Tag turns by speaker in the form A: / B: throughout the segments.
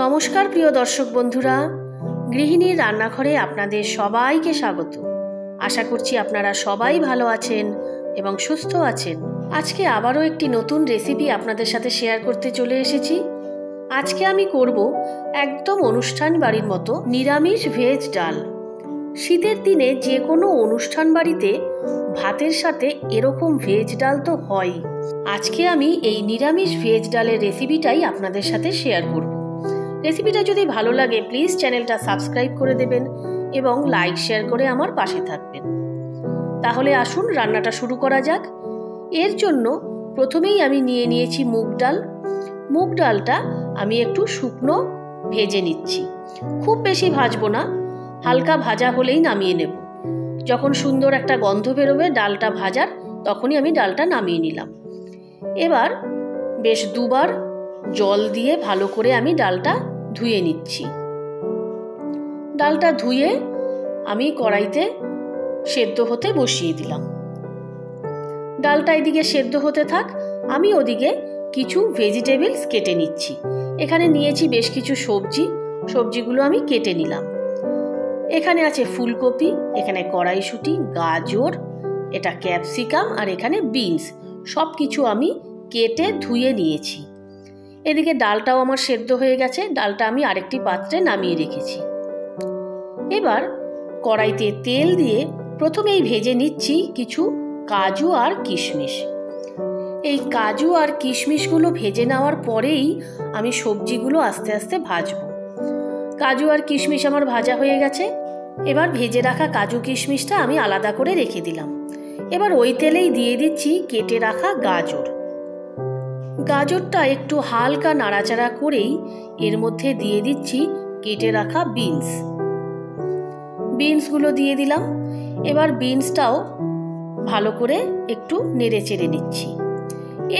A: নমস্কার প্রিয় দর্শক বন্ধুরা, গৃহিণীর রান্নাঘরে আপনাদের সবাইকে স্বাগত। আশা করছি আপনারা সবাই ভালো আছেন এবং সুস্থ আছেন। আজকে আবারও একটি নতুন রেসিপি আপনাদের সাথে শেয়ার করতে চলে এসেছি। আজকে আমি করব একদম অনুষ্ঠান বাড়ির মতো নিরামিষ ভেজ ডাল। শীতের দিনে যে কোনো অনুষ্ঠান বাড়িতে ভাতের সাথে এরকম ভেজ ডাল তো হয়ই। আজকে আমি এই নিরামিষ ভেজ ডালের রেসিপিটাই আপনাদের সাথে শেয়ার করব। রেসিপিটা যদি ভালো লাগে প্লিজ চ্যানেলটা সাবস্ক্রাইব করে দেবেন এবং লাইক শেয়ার করে আমার পাশে থাকবেন। তাহলে আসুন রান্নাটা শুরু করা যাক। এর জন্য প্রথমেই আমি নিয়ে নিয়েছি মুগ ডাল। মুগ ডালটা আমি একটু শুকনো ভেজে নিচ্ছি, খুব বেশি ভাজবো না, হালকা ভাজা হলেই নামিয়ে নেব। যখন সুন্দর একটা গন্ধ বেরোবে ডালটা ভাজার, তখনই আমি ডালটা নামিয়ে নিলাম। এবার বেশ দুবার জল দিয়ে ভালো করে আমি ডালটা ধুয়ে নিচ্ছি। ডালটা ধুয়ে আমি কড়াইতে সেদ্ধ হতে বসিয়ে দিলাম। ডালটা এদিকে সেদ্ধ হতে থাক, আমি ওদিকে কিছু ভেজিটেবলস কেটে নিচ্ছি। এখানে নিয়েছি বেশ কিছু সবজিগুলো আমি কেটে নিলাম। এখানে আছে ফুলকপি, এখানে কড়াইশুঁটি, গাজর, এটা ক্যাপসিকাম, আর এখানে বিনস। সব কিছু আমি কেটে ধুয়ে নিয়েছি। এদিকে ডালটাও আমার সেদ্ধ হয়ে গেছে, ডালটা আমি আরেকটি পাত্রে নামিয়ে রেখেছি। এবার কড়াইতে তেল দিয়ে প্রথমেই ভেজে নিচ্ছি কিছু কাজু আর কিশমিশ। এই কাজু আর কিশমিশগুলো ভেজে নেওয়ার পরেই আমি সবজিগুলো আস্তে আস্তে ভাজবো। কাজু আর কিশমিশ আমার ভাজা হয়ে গেছে। এবার ভেজে রাখা কাজু কিশমিশটা আমি আলাদা করে রেখে দিলাম। এবার ওই তেলেই দিয়ে দিচ্ছি কেটে রাখা গাজর। গাজরটা একটু হালকা নাড়াচাড়া করেই এর মধ্যে দিয়ে দিচ্ছি কেটে রাখা বিনসগুলো দিয়ে দিলাম। এবার বিনসটাও ভালো করে একটু নেড়ে চেড়ে নিচ্ছি।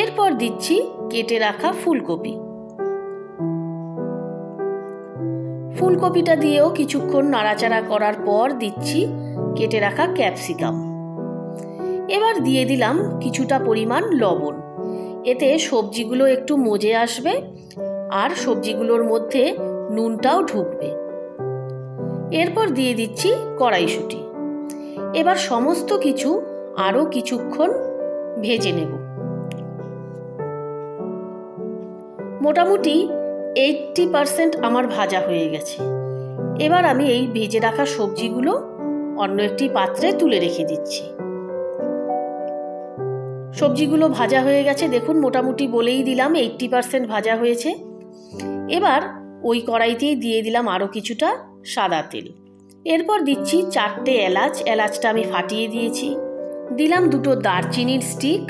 A: এরপর দিচ্ছি কেটে রাখা ফুলকপিটা দিয়েও কিছুক্ষণ নাড়াচাড়া করার পর দিচ্ছি কেটে রাখা ক্যাপসিকাম। এবার দিয়ে দিলাম কিছুটা পরিমাণ লবণ। এতে সবজিগুলো একটু মজে আসবে আর সবজিগুলোর মধ্যে নুনটাও ঢুকবে। এরপর দিয়ে দিচ্ছি কড়াইশুঁটি। এবার সমস্ত কিছু আরও কিছুক্ষণ ভেজে নেব। মোটামুটি 80% আমার ভাজা হয়ে গেছে। এবার আমি এই ভেজে রাখা সবজিগুলো অন্য একটি পাত্রে তুলে রেখে দিচ্ছি। সবজিগুলো ভাজা হয়ে গেছে, দেখুন মোটামুটি বলেই দিলাম 80% ভাজা হয়েছে। এবার ওই কড়াইতেই দিয়ে দিলাম আরও কিছুটা সাদা তেল। এরপর দিচ্ছি 4টে এলাচটা আমি ফাটিয়ে দিয়েছি। দিলাম 2টো দারচিনির স্টিক,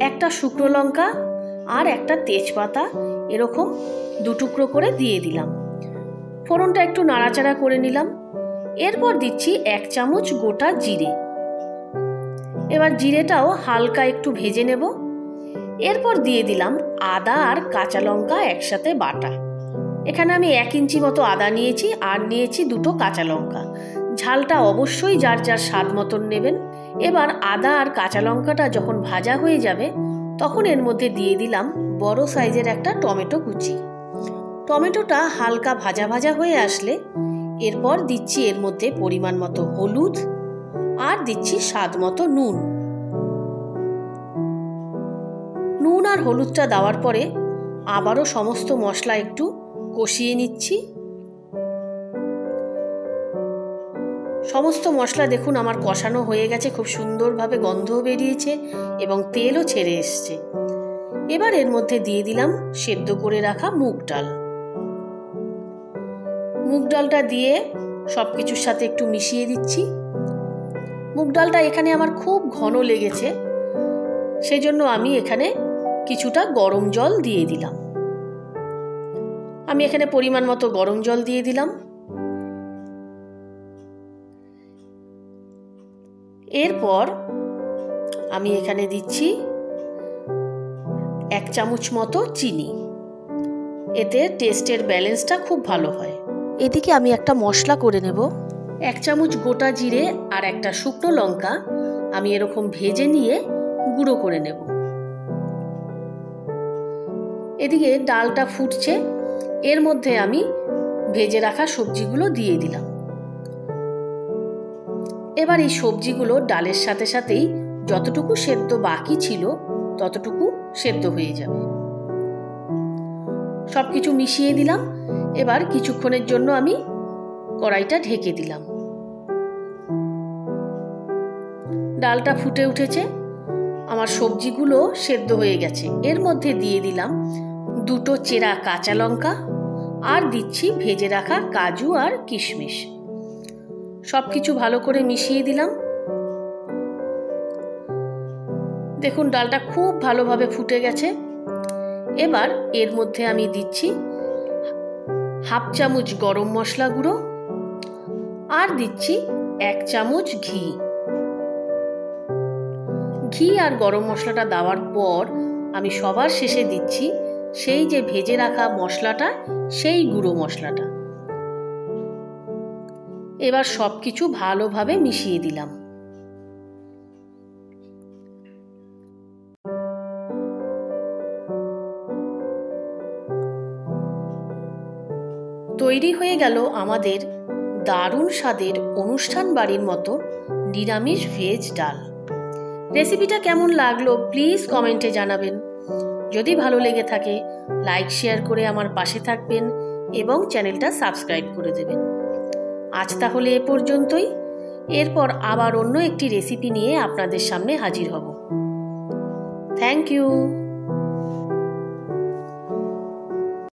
A: একটা শুকনো লঙ্কা আর একটা তেজপাতা, এরকম 2 টুকরো করে দিয়ে দিলাম। ফোড়নটা একটু নাড়াচাড়া করে নিলাম। এরপর দিচ্ছি 1 চামচ গোটা জিরে। এবার জিরেটাও হালকা একটু ভেজে নেব। এরপর দিয়ে দিলাম আদা আর কাঁচা লঙ্কা একসাথে বাটা। এখানে আমি 1 ইঞ্চি মতো আদা নিয়েছি আর নিয়েছি 2টো কাঁচা লঙ্কা। ঝালটা অবশ্যই যার যার স্বাদ মতন নেবেন। এবার আদা আর কাঁচা লঙ্কাটা যখন ভাজা হয়ে যাবে তখন এর মধ্যে দিয়ে দিলাম বড় সাইজের একটা টমেটো কুচি। টমেটোটা হালকা ভাজা ভাজা হয়ে আসলে এরপর দিচ্ছি এর মধ্যে পরিমাণ মতো হলুদ আর দিচ্ছি স্বাদ মতো নুন আর হলুদটা দেওয়ার পরে আবারও সমস্ত মশলা একটু কষিয়ে নিচ্ছি। সমস্ত মশলা দেখুন আমার কষানো হয়ে গেছে, খুব সুন্দরভাবে গন্ধও বেরিয়েছে এবং তেলও ছেড়ে এসছে। এবার এর মধ্যে দিয়ে দিলাম সেদ্ধ করে রাখা মুগ ডালটা দিয়ে সবকিছুর সাথে একটু মিশিয়ে দিচ্ছি। মুগ ডালটা এখানে আমার খুব ঘন লেগেছে, সেই জন্য আমি এখানে কিছুটা গরম জল দিয়ে দিলাম। আমি এখানে পরিমাণ মতো গরম জল দিয়ে দিলাম। এরপর আমি এখানে দিচ্ছি 1 চামচ মতো চিনি। এতে টেস্টের ব্যালেন্সটা খুব ভালো হয়। এদিকে আমি একটা মশলা করে নেব। 1 চামচ গোটা জিরে আর একটা শুকনো লঙ্কা আমি এরকম ভেজে নিয়ে গুঁড়ো করে নেব। এদিকে ডালটা ফুটছে, এর মধ্যে আমি ভেজে রাখা সবজিগুলো দিয়ে দিলাম। এবার এই সবজিগুলো ডালের সাথে সাথেই যতটুকু সেদ্ধ বাকি ছিল ততটুকু সেদ্ধ হয়ে যাবে। সবকিছু মিশিয়ে দিলাম। এবার কিছুক্ষণের জন্য আমি কড়াইটা ঢেকে দিলাম। ডালটা ফুটে উঠেছে, আমার সবজিগুলো সেদ্ধ হয়ে গেছে। এর মধ্যে দিয়ে দিলাম 2টো চেরা কাঁচা লঙ্কা আর দিচ্ছি ভেজে রাখা কাজু আর কিশমিশ। সবকিছু ভালো করে মিশিয়ে দিলাম। দেখুন ডালটা খুব ভালোভাবে ফুটে গেছে। এবার এর মধ্যে আমি দিচ্ছি 1/2 চামচ গরম মশলা গুঁড়ো আর দিচ্ছি 1 চামচ ঘি। ঘি আর গরম মশলাটা দেওয়ার পর আমি সবার শেষে দিচ্ছি সেই যে ভেজে রাখা মশলাটা, সেই গুঁড়ো মশলাটা। এবার সবকিছু ভালোভাবে মিশিয়ে দিলাম। তৈরি হয়ে গেল আমাদের দারুণ স্বাদের অনুষ্ঠান বাড়ির মতো নিরামিষ ভেজ ডাল। রেসিপিটা কেমন লাগলো প্লিজ কমেন্টে জানাবেন। যদি ভালো লেগে থাকে লাইক শেয়ার করে আমার পাশে থাকবেন এবং চ্যানেলটা সাবস্ক্রাইব করে দেবেন। আজ তাহলে এ পর্যন্তই। এরপর আবার অন্য একটি রেসিপি নিয়ে আপনাদের সামনে হাজির হব। Thank you.